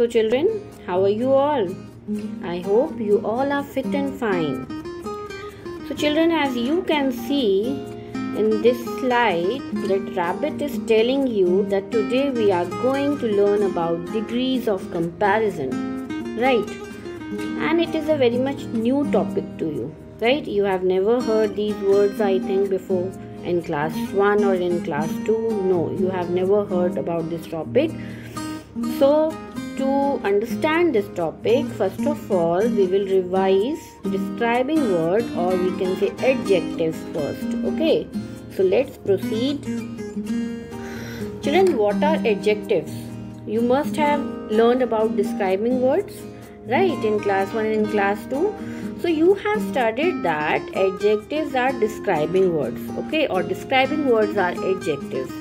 So children, how are you all? I hope you all are fit and fine. So children, as you can see in this slide, that rabbit is telling you that today we are going to learn about degrees of comparison, right? And it is a very much new topic to you, right? You have never heard these words, I think, before in class 1 or in class 2. No, you have never heard about this topic. So to understand this topic, first of all, we will revise describing word, or we can say adjectives first. Okay, so let's proceed. Children, what are adjectives? You must have learned about describing words, right, in class 1 and in class 2. So you have studied that adjectives are describing words, okay, or describing words are adjectives.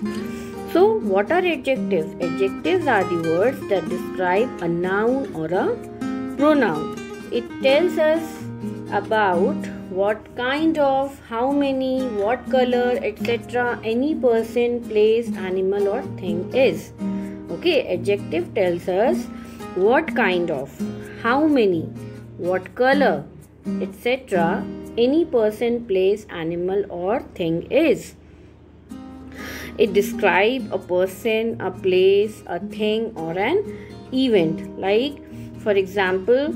So what are adjectives? Adjectives are the words that describe a noun or a pronoun. It tells us about what kind of, how many, what color, etc. any person, place, animal or thing is. Okay, adjective tells us what kind of, how many, what color, etc. any person, place, animal or thing is. It describes a person, a place, a thing or an event. Like for example,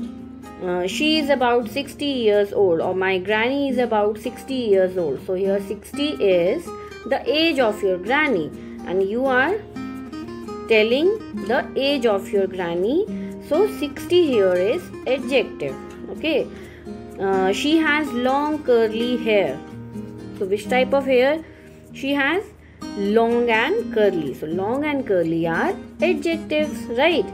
she is about 60 years old, or my granny is about 60 years old. So here 60 is the age of your granny, and you are telling the age of your granny. So 60 here is adjective. Okay. She has long curly hair. So which type of hair? She has long and curly. So long and curly are adjectives, right?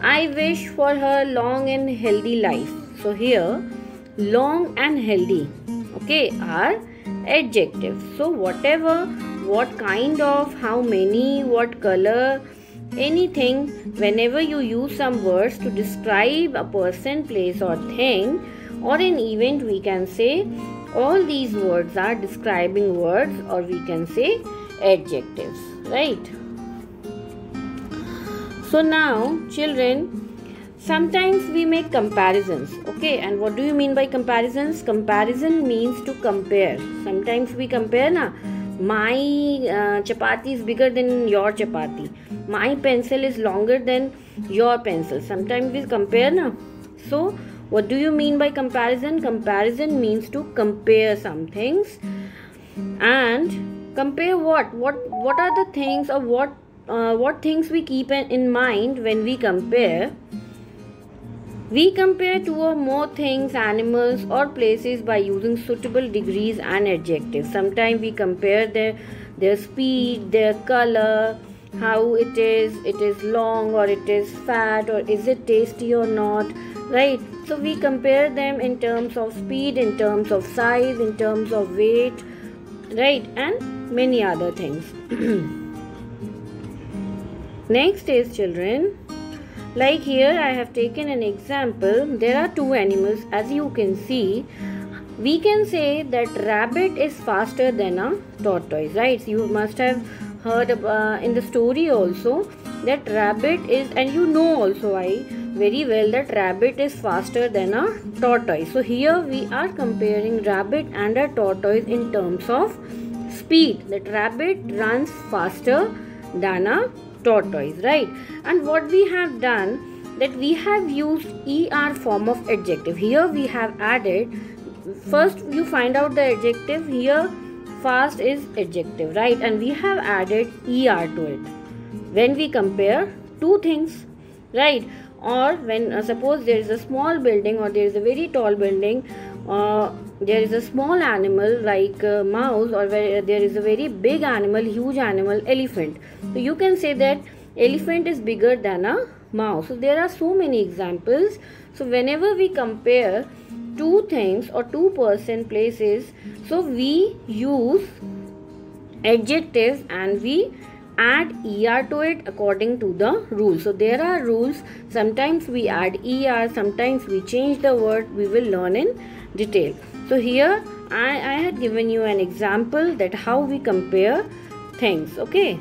I wish for her long and healthy life. So here long and healthy, okay, are adjectives. So whatever, what kind of, how many, what color, anything, whenever you use some words to describe a person, place or thing or an event, we can say all these words are describing words, or we can say adjectives, right? So now children, sometimes we make comparisons, okay, and what do you mean by comparisons? Comparison means to compare. Sometimes we compare, my chapati is bigger than your chapati, my pencil is longer than your pencil. Sometimes we compare, So what do you mean by comparison? Comparison means to compare some things. And compare what are the things, or what things we keep in mind when we compare? We compare two or more things, animals or places by using suitable degrees and adjectives. Sometimes we compare their speed, their color, how it is long or it is fat, or is it tasty or not, right? So we compare them in terms of speed, in terms of size, in terms of weight, right, and many other things. Next is children, like here I have taken an example. There are two animals, as you can see. We can say that rabbit is faster than a tortoise, right? So you must have heard in the story also that rabbit is, and you know also very well that rabbit is faster than a tortoise. So here we are comparing rabbit and a tortoise in terms of speed, that rabbit runs faster than a tortoise, right? And what we have done, that we have used er form of adjective. Here we have added, first you find out the adjective. Here fast is adjective, right? And we have added er to it when we compare two things, right? Or when suppose there is a small building, or there is a very tall building, there is a small animal like a mouse, or there is a very big animal, huge animal, elephant. So you can say that elephant is bigger than a mouse. So there are so many examples. So whenever we compare two things or two person, places, so we use adjectives and we add er to it according to the rules. So there are rules. Sometimes we add er, sometimes we change the word. We will learn in detail. So here I had given you an example that how we compare things, okay.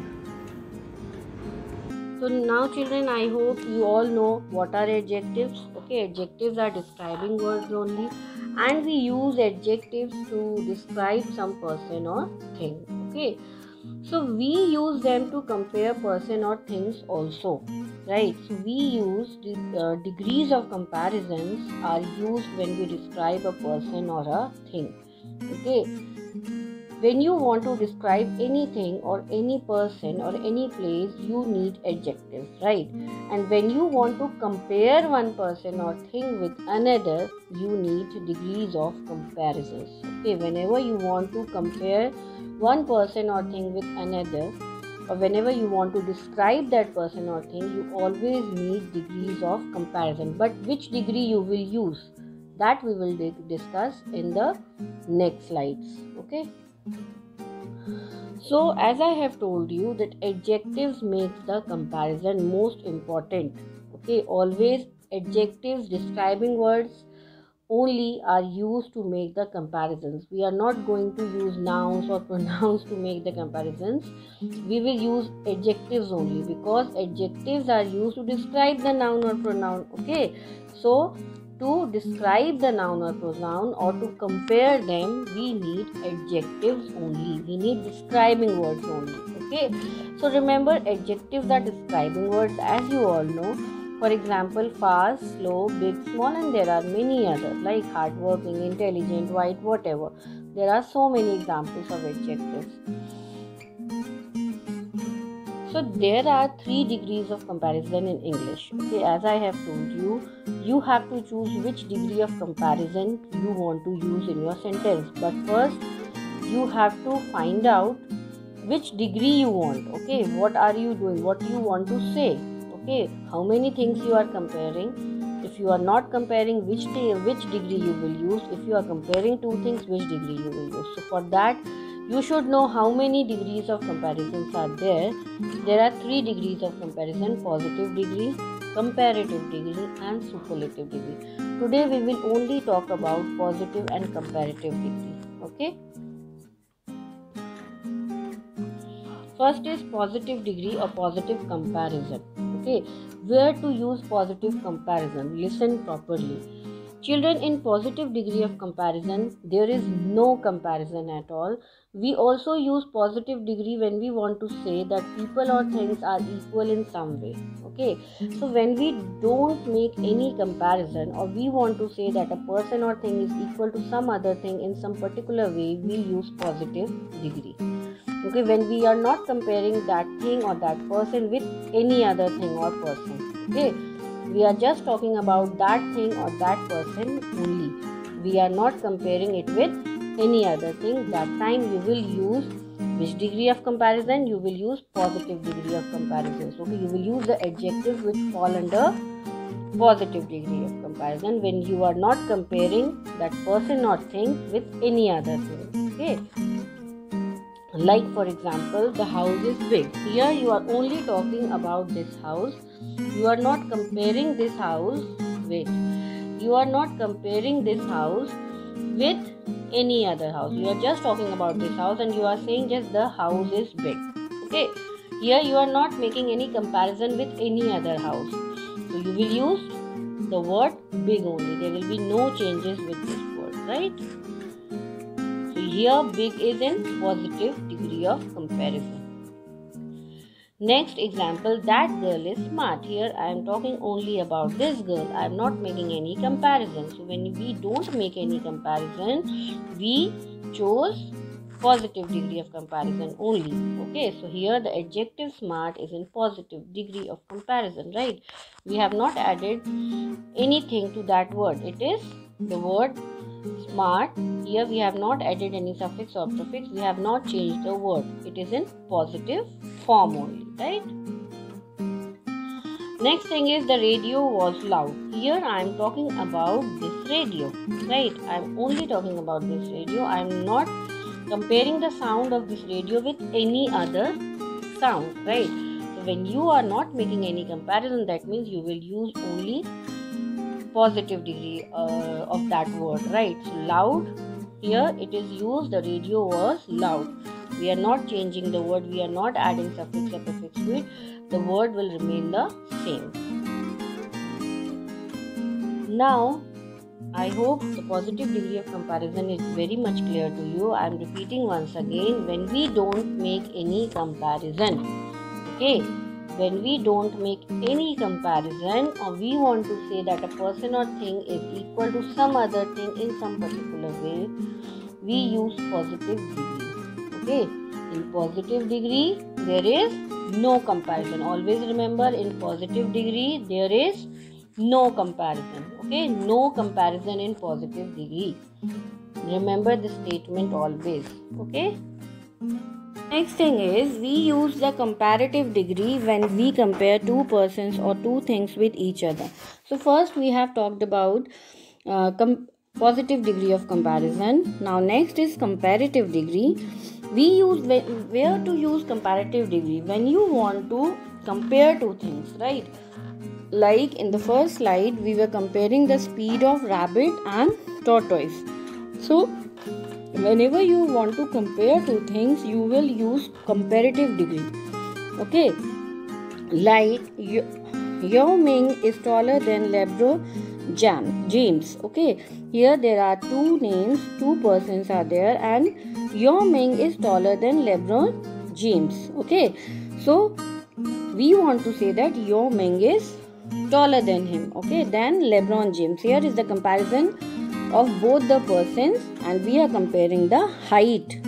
So now children, I hope you all know what are adjectives. Okay, adjectives are describing words only, and we use adjectives to describe some person or thing. Okay, so we use them to compare person or things also, right? So we use degrees of comparisons are used when we describe a person or a thing. Okay, when you want to describe anything or any person or any place, you need adjectives, right? And when you want to compare one person or thing with another, you need degrees of comparisons. Okay, whenever you want to compare one person or thing with another, or whenever you want to describe that person or thing, you always need degrees of comparison. But which degree you will use, that we will discuss in the next slides. Okay. So as I have told you that adjectives makes the comparison most important. Okay, always adjectives describing words only are used to make the comparisons. We are not going to use nouns or pronouns to make the comparisons. We will use adjectives only, because adjectives are used to describe the noun or pronoun. Okay, so to describe the noun or pronoun or to compare them, we need adjectives only. We need describing words only. Okay, so remember, adjectives are describing words, as you all know. For example, fast, slow, big, small, and there are many others like hardworking, intelligent, white, whatever. There are so many examples of adjectives. So there are 3 degrees of comparison in English. Okay, as I have told you, you have to choose which degree of comparison you want to use in your sentence. But first, you have to find out which degree you want. Okay, what are you doing? What you want to say? Okay, how many things you are comparing? If you are not comparing, which degree you will use? If you are comparing 2 things, which degree you will use? So for that, you should know how many degrees of comparisons are there. There are 3 degrees of comparison: positive degree, comparative degree, and superlative degree. Today we will only talk about positive and comparative degree. Okay. First is positive degree or positive comparison. Okay, where to use positive comparison? Listen properly. Children, in positive degree of comparison, there is no comparison at all. We also use positive degree when we want to say that people or things are equal in some way. Okay, so when we don't make any comparison, or we want to say that a person or thing is equal to some other thing in some particular way, we use positive degree. Okay, when we are not comparing that thing or that person with any other thing or person. Okay, we are just talking about that thing or that person only. We are not comparing it with any other thing. That time you will use which degree of comparison? You will use positive degree of comparison. So you will use the adjectives which fall under positive degree of comparison when you are not comparing that person or thing with any other thing. Okay. Like for example, the house is big. Here you are only talking about this house. You are not comparing this house with any other house. You are just talking about this house and you are saying just the house is big. Okay. Here you are not making any comparison with any other house. So you will use the word big only. There will be no changes with this word, right? So here big is in positive degree of comparison. Next example, that girl is smart. Here I am talking only about this girl. I am not making any comparison. So when we don't make any comparison, we chose positive degree of comparison only. Okay, so here the adjective smart is in positive degree of comparison, right? We have not added anything to that word. It is the word smart. Here we have not added any suffix or prefix. We have not changed the word. It is in positive form only, right? Next thing is the radio was loud. Here I am talking about this radio, right? I am only talking about this radio. I am not comparing the sound of this radio with any other sound, right? So when you are not making any comparison, that means you will use only positive degree of that word, right? So loud, here it is used, the radio was loud. We are not changing the word, we are not adding suffix or prefix to it. the word will remain the same. Now, I hope the positive degree of comparison is very much clear to you. I am repeating once again, when we don't make any comparison, okay, when we don't make any comparison, or we want to say that a person or thing is equal to some other thing in some particular way, we use positive degree. Okay, in positive degree there is no comparison. Always remember, in positive degree there is no comparison. Okay, no comparison in positive degree. Remember this statement always. Okay. Next thing is, we use the comparative degree when we compare two persons or two things with each other. So first we have talked about positive degree of comparison. Now next is comparative degree. We use where to use comparative degree when you want to compare two things, right? Like in the first slide, we were comparing the speed of rabbit and tortoise. So, whenever you want to compare two things, you will use comparative degree. Okay, like Yao Ming is taller than LeBron James. Okay, here there are two names, two persons are there, and Yao Ming is taller than LeBron James. Okay, so we want to say that Yao Ming is taller than him, okay, than LeBron James. Here is the comparison of both the persons, and we are comparing the height.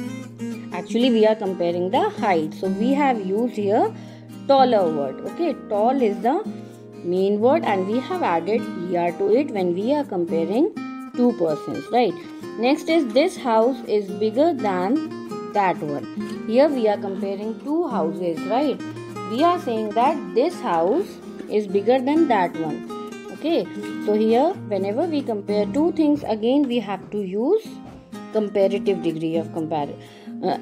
Actually, we are comparing the height. So we have used here taller word. Okay, tall is the main word, and we have added er to it when we are comparing two persons, right? Next is, this house is bigger than that one. Here we are comparing two houses, right? We are saying that this house is bigger than that one. Okay, so here whenever we compare two things, again we have to use comparative degree of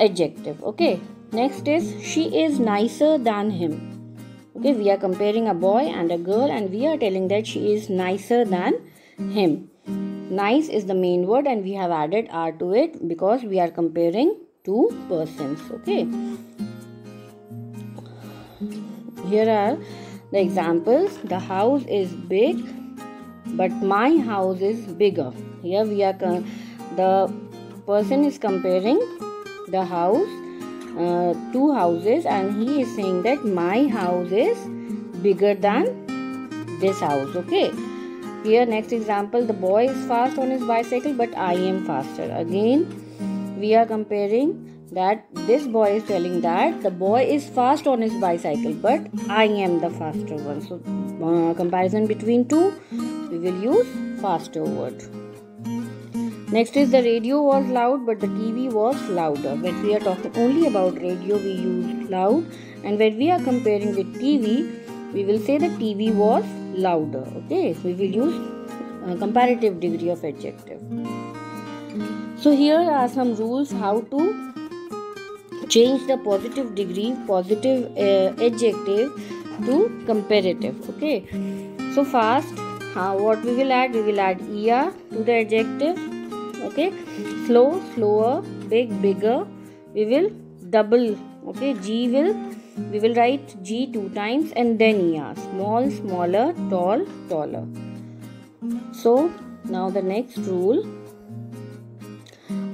adjective. Okay, next is, she is nicer than him. Okay, we are comparing a boy and a girl, and we are telling that she is nicer than him. Nice is the main word, and we have added r to it because we are comparing two persons. Okay, here are the examples. The house is big, but my house is bigger. Here we are the person is comparing the house, two houses, and he is saying that my house is bigger than this house. Okay, here next example, the boy is fast on his bicycle, but I am faster. Again we are comparing that this boy is telling that the boy is fast on his bicycle, but I am the faster one. So comparison between two, we will use faster word. Next is, the radio was loud, but the TV was louder. When we are talking only about radio, we use loud, and when we are comparing with TV, we will say the TV was louder. Okay, we will use comparative degree of adjective. So here are some rules how to change the positive degree, positive adjective to comparative. Okay, so fast, what we will add? We will add er to the adjective. Okay, slow, slower, big, bigger. We will double. Okay, we will write G 2 times and then er. Small, smaller, tall, taller. So now the next rule.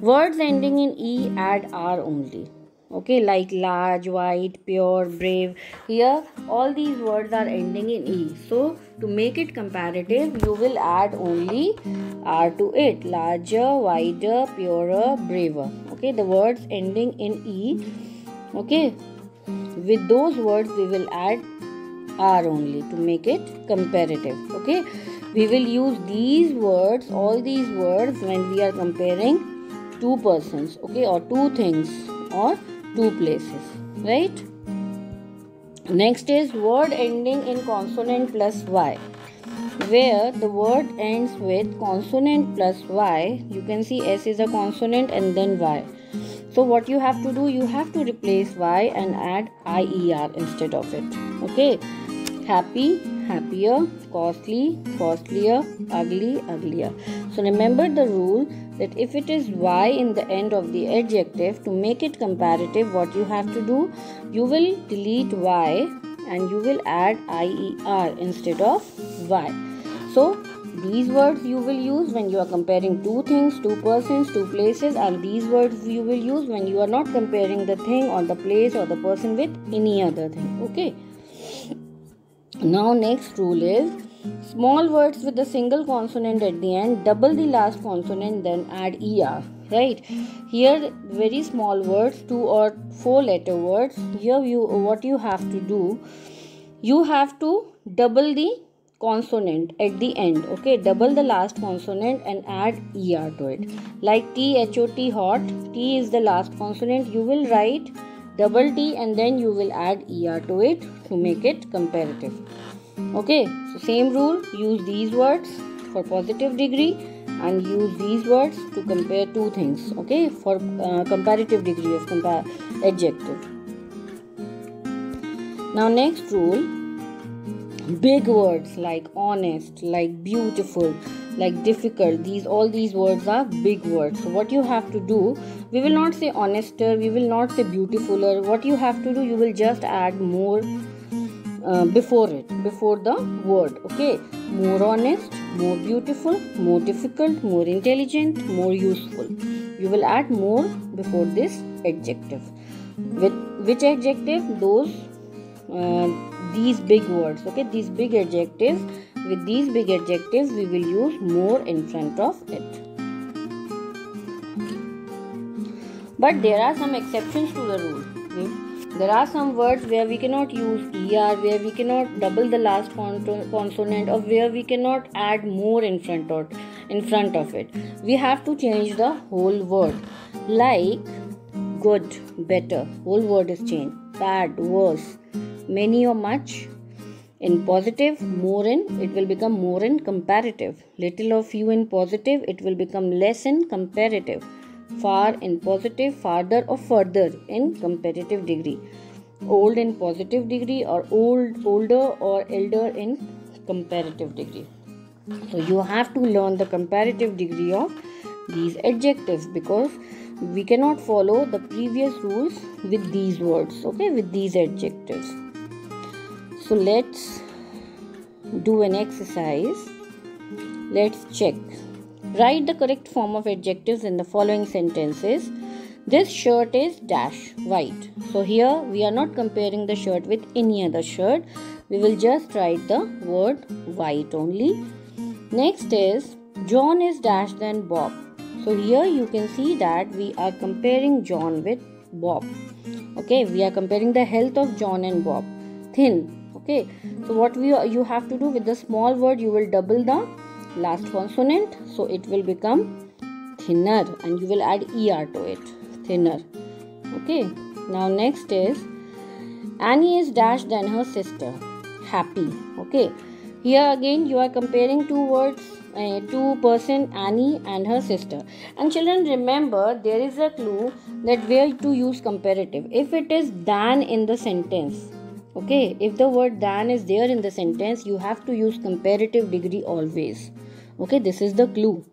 Words ending in E add R only. Okay, like large, white, pure, brave. Here all these words are ending in E. So to make it comparative, you will add only R to it. Larger, wider, purer, braver. Okay, the words ending in E. Okay, with those words we will add R only to make it comparative. Okay, we will use these words, all these words, when we are comparing two persons, okay, or two things or two places, right? Next is word ending in consonant plus Y. Where the word ends with consonant plus Y, you can see S is a consonant and then Y. So what you have to do, you have to replace Y and add IER instead of it. Okay, happy, happier, costly, costlier, ugly, uglier. So remember the rule that if it is Y in the end of the adjective, to make it comparative, what you have to do, you will delete Y and you will add IER instead of Y. So these words you will use when you are comparing two things, two persons, two places, and these words you will use when you are not comparing the thing or the place or the person with any other thing. Okay. Now next rule is small words with a single consonant at the end, double the last consonant, then add ER. Right? Here very small words, 2 or 4 letter words. Here what you have to do, you have to double the consonant at the end. Okay, double the last consonant and add ER to it. Like THOT, hot. T is the last consonant. You will write double T and then you will add ER to it to make it comparative. Okay, so same rule, use these words for positive degree and use these words to compare two things. Okay, for comparative degree of adjective. Now next rule, big words like honest, like beautiful, like difficult, all these words are big words. So what you have to do, we will not say honester, we will not say beautifuler. What you have to do, you will just add more before the word. Okay, more honest, more beautiful, more difficult, more intelligent, more useful. You will add more before this adjective. With which adjective? These big words. Okay, these big adjectives. With these big adjectives we will use more in front of it. But there are some exceptions to the rule. Okay? There are some words where we cannot use ER, where we cannot double the last consonant, or where we cannot add more in front of it. We have to change the whole word. Like good, better, whole word is changed. Bad, worse, many or much. In positive, more in, it will become more in comparative. Little or few in positive, it will become less in comparative. Far in positive, farther or further in comparative degree. Old in positive degree, or older or elder in comparative degree. So you have to learn the comparative degree of these adjectives, because we cannot follow the previous rules with these words, okay, with these adjectives. So let's do an exercise. Let's check. Write the correct form of adjectives in the following sentences. This shirt is dash white. So here we are not comparing the shirt with any other shirt. We will just write the word white only. Next is John is dash than Bob. So here you can see that we are comparing John with Bob. Okay, we are comparing the health of John and Bob. Thin. Okay, so what you have to do with the small word, you will double the last consonant, so it will become thinner, and you will add ER to it, thinner. Okay, now next is Annie is dash than her sister, happy. Okay, here again you are comparing two words, two person, Annie and her sister. And children, remember there is a clue that where to use comparative. If it is than in the sentence, okay, if the word than is there in the sentence, you have to use comparative degree always. Okay, this is the clue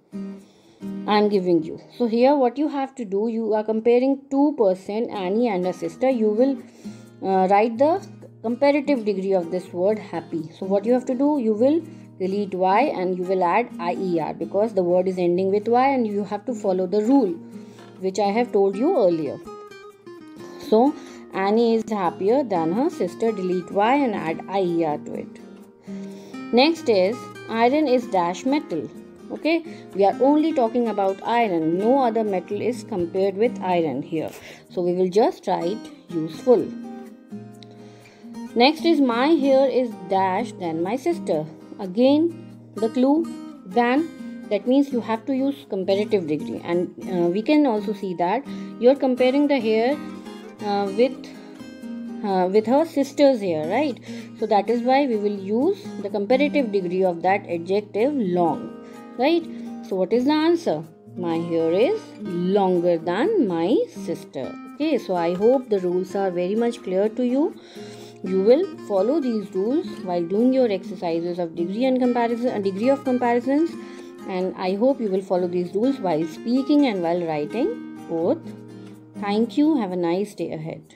I am giving you. So here what you have to do, you are comparing two person, Annie and her sister. You will write the comparative degree of this word happy. So what you have to do, you will delete Y and you will add IER, because the word is ending with Y and you have to follow the rule which I have told you earlier. So Annie is happier than her sister, delete Y and add IER to it. Next is iron is dash metal. Okay, we are only talking about iron. No other metal is compared with iron here. So we will just write useful. Next is my hair is dash than my sister. Again the clue than, that means you have to use comparative degree, and we can also see that you are comparing the hair with her sister's hair, right? So that is why we will use the comparative degree of that adjective long, right? So what is the answer? My hair is longer than my sister. Okay, so I hope the rules are very much clear to you. You will follow these rules while doing your exercises of degree and comparison, degree of comparisons, and I hope you will follow these rules while speaking and while writing both. Thank you. Have a nice day ahead.